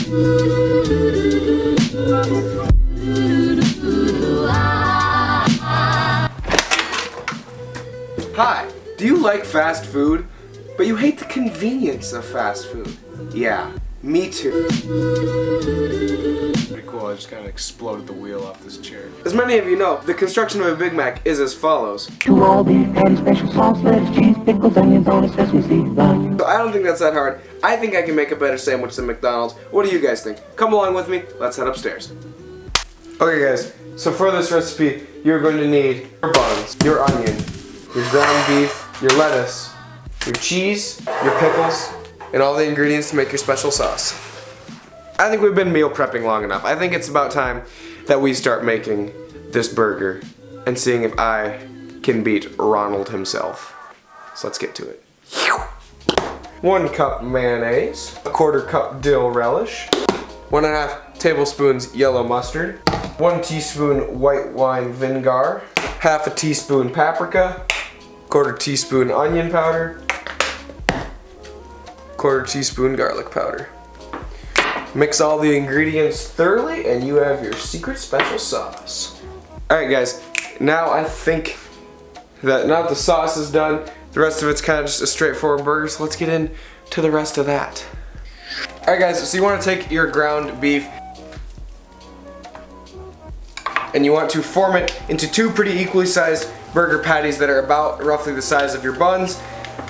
Hi, do you like fast food, but you hate the convenience of fast food? Yeah, me too. Pretty cool, I just kind of exploded the wheel off this chair. As many of you know, the construction of a Big Mac is as follows. 2 all beef patties, special sauce, lettuce, cheese, pickles, onions, on a sesame seed bun. So I don't think that's that hard. I think I can make a better sandwich than McDonald's. What do you guys think? Come along with me, let's head upstairs. Okay guys, so for this recipe, you're going to need your buns, your onion, your ground beef, your lettuce, your cheese, your pickles, and all the ingredients to make your special sauce. I think we've been meal prepping long enough. I think it's about time that we start making this burger and seeing if I can beat Ronald himself. So let's get to it. 1 cup mayonnaise, 1/4 cup dill relish, 1½ tablespoons yellow mustard, 1 teaspoon white wine vinegar, 1/2 teaspoon paprika, 1/4 teaspoon onion powder, 1/4 teaspoon garlic powder. Mix all the ingredients thoroughly and you have your secret special sauce. Alright guys, now I think that now that the sauce is done, the rest of it's kind of just a straightforward burger, so let's get into the rest of that. Alright guys, so you want to take your ground beef and you want to form it into 2 pretty equally sized burger patties that are about roughly the size of your buns.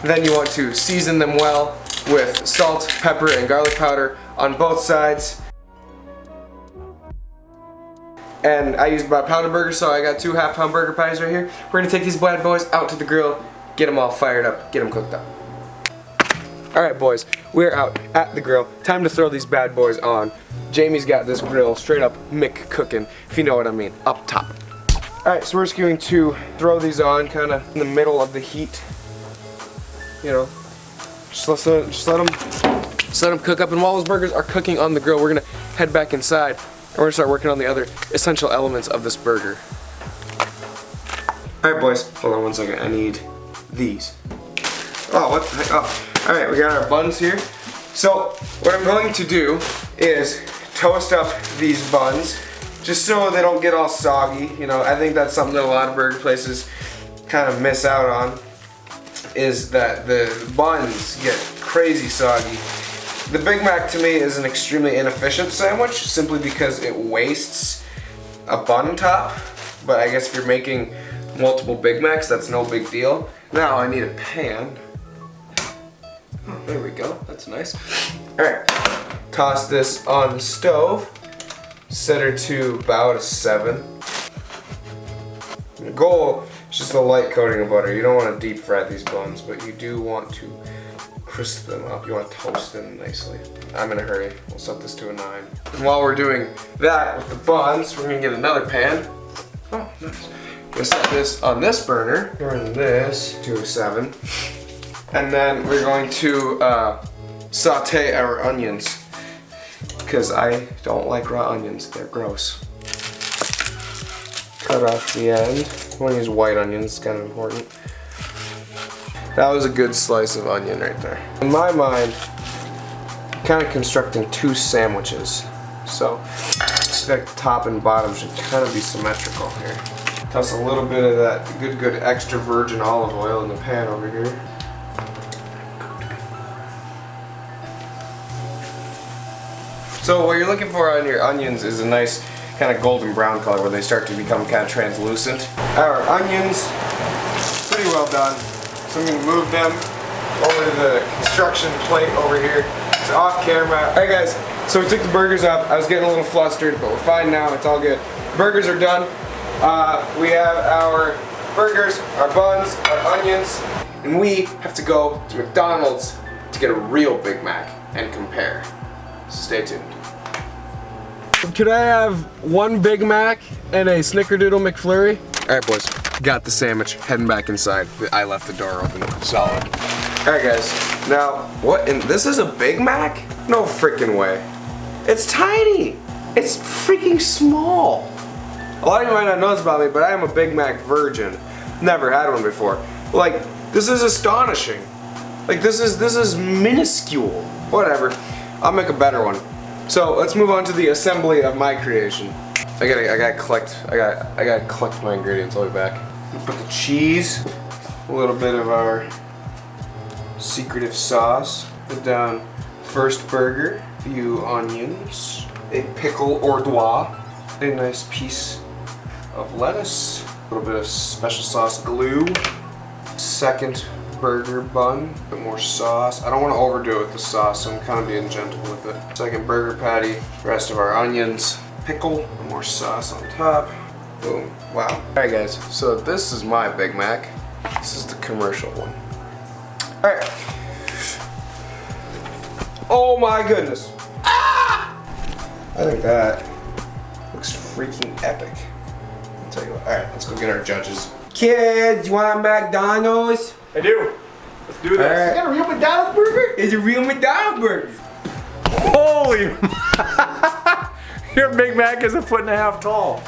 Then you want to season them well with salt, pepper, and garlic powder on both sides. And I used about a pound of burger, so I got 2 half-pound burger patties right here. We're gonna take these bad boys out to the grill, get them all fired up, get them cooked up. Alright boys, we're out at the grill. Time to throw these bad boys on. Jamie's got this grill straight up McCookin', if you know what I mean, up top. Alright, so we're just going to throw these on kind of in the middle of the heat. You know, just let them cook up. And while those burgers are cooking on the grill, we're gonna head back inside and we're gonna start working on the other essential elements of this burger. Alright boys, hold on 1 second, I need these. Oh, what the heck? Oh. Alright, we got our buns here. So, what I'm going to do is toast up these buns just so they don't get all soggy. You know, I think that's something that a lot of burger places kind of miss out on, is that the buns get crazy soggy. The Big Mac to me is an extremely inefficient sandwich simply because it wastes a bun top, but I guess if you're making multiple Big Macs, that's no big deal. Now I need a pan. Oh, there we go, that's nice. Alright, toss this on the stove, set her to about a 7. The goal is just a light coating of butter. You don't want to deep fry these buns, but you do want to crisp them up. You want to toast them nicely. I'm in a hurry. We'll set this to a 9. And while we're doing that with the buns, we're going to get another pan. Oh, nice. We'll set this on this burner. Turn this to a 7. And then we're going to saute our onions, because I don't like raw onions. They're gross. Cut off the end. I want to use white onions, it's kind of important. That was a good slice of onion right there. In my mind, I'm kind of constructing 2 sandwiches. So, just like the top and bottom should kind of be symmetrical here. Toss a little bit of that good extra virgin olive oil in the pan over here. So what you're looking for on your onions is a nice kind of golden brown color where they start to become kind of translucent. Our onions, pretty well done. So I'm going to move them over to the construction plate over here. It's off camera. Alright guys, so we took the burgers off. I was getting a little flustered, but we're fine now. It's all good. Burgers are done. We have our burgers, our buns, our onions, and we have to go to McDonald's to get a real Big Mac and compare. So stay tuned. Could I have 1 Big Mac and a Snickerdoodle McFlurry? Alright boys, got the sandwich, heading back inside. I left the door open, solid. Alright guys, now, what, and this is a Big Mac? No freaking way. It's tiny! It's freaking small. A lot of you might not know this about me, but I am a Big Mac virgin. Never had one before. Like, this is astonishing. Like, this is minuscule. Whatever. I'll make a better one. So let's move on to the assembly of my creation. I gotta collect my ingredients. I'll be back. Put the cheese, a little bit of our secretive sauce. Put down first burger, a few onions, a pickle hors d'oeuvre, a nice piece of lettuce, a little bit of special sauce glue, second burger bun, a bit more sauce. I don't want to overdo it with the sauce, so I'm kind of being gentle with it. Second burger patty, rest of our onions, pickle, more sauce on top. Boom. Wow. Alright guys, so this is my Big Mac. This is the commercial one. Alright. Oh my goodness. Ah! I think that looks freaking epic. I'll tell you what. Alright, let's go get our judges. Kids, you want McDonald's? I do. Let's do this. Right. You got a real McDonald's burger? It's a real McDonald's burger. Holy! Your Big Mac is 1.5 feet tall.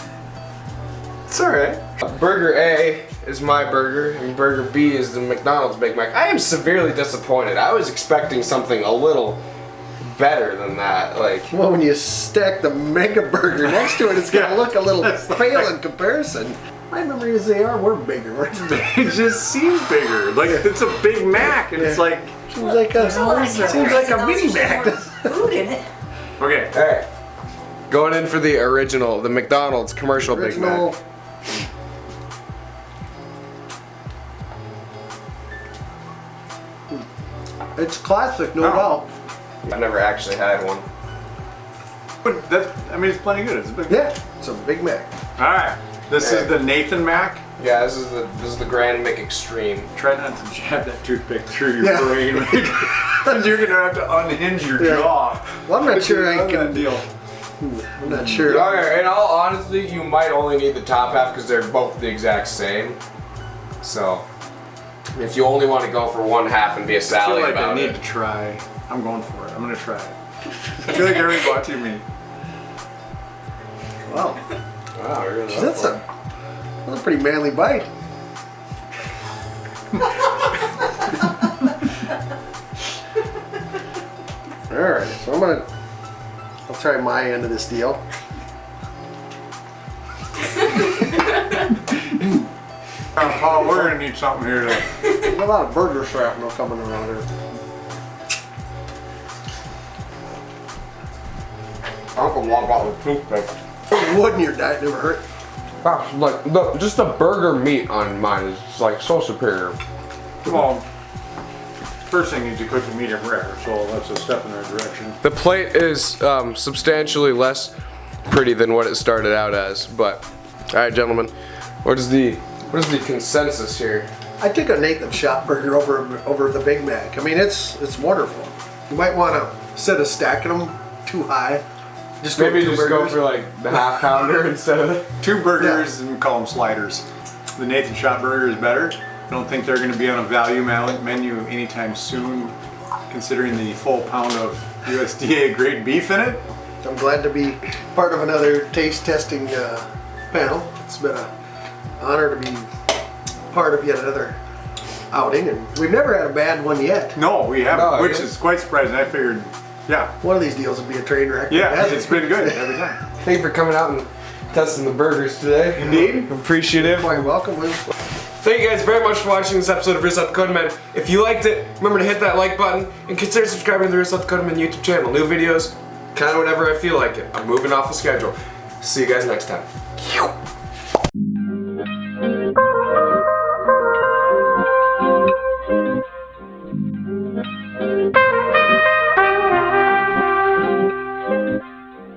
It's alright. Burger A is my burger, and burger B is the McDonald's Big Mac. I am severely disappointed. I was expecting something a little better than that. Like, Well, when you stack the mega burger next to it, it's gonna look a little pale in comparison. My memory is were bigger. It just seems bigger. Like it's a Big Mac, and it's like. Seems like a mini Mac. Food in it. Okay. alright. Going in for the original, the McDonald's commercial Big Original. Mac. It's classic, no Oh. doubt. I've never actually had one. But that, I mean, it's plenty good. It's a Big Mac. Yeah, it's a Big Mac. All right. This is the Nathan Mac. Yeah, this is the Grand Mc Extreme. Try not to jab that toothpick through your Yeah. brain, because you're gonna have to unhinge your Yeah. jaw. Well, I'm not sure I Love that can. deal. I'm not sure. Okay, in all honesty, you might only need the top half because they're both the exact same. So, if you only want to go for one half and be a I Sally feel like about I need it. to try. I'm going for it. I'm gonna try it. I feel like I already bought too many. Wow, Wow, you're really that's a pretty manly bite. All right, so I'll try my end of this deal. Paul, we're gonna need something here to. There's a lot of burger shrapnel coming around here. Uncle walk out with toothpick. Wood in your diet never hurt. Wow, like just the burger meat on mine is just, like so superior. Well, first thing is to cook the medium rare, so that's a step in that direction. The plate is substantially less pretty than what it started out as, but all right, gentlemen, what is the consensus here? I think a Nathan Shop burger over the Big Mac. I mean, it's wonderful. You might want to instead of stacking them too high, just go Maybe with two just go burgers. for like the half pounder instead of the. 2 burgers and call them sliders. The Nathan Shop burger is better. I don't think they're going to be on a value menu anytime soon, considering the full pound of USDA grade beef in it. I'm glad to be part of another taste testing panel. It's been an honor to be part of yet another outing, and we've never had a bad one yet. No, we haven't, No, which yeah. is quite surprising. I figured, yeah, One of these deals would be a train wreck. yeah, Hasn't it's it? been good every time. Thank you for coming out and testing the burgers today. Indeed. Appreciative. Quite welcome. Thank you guys very much for watching this episode of Real South Dakota Men. If you liked it, remember to hit that like button and consider subscribing to the Real South Dakota Men YouTube channel. New videos, kind of whenever I feel like it. I'm moving off the schedule. See you guys next time.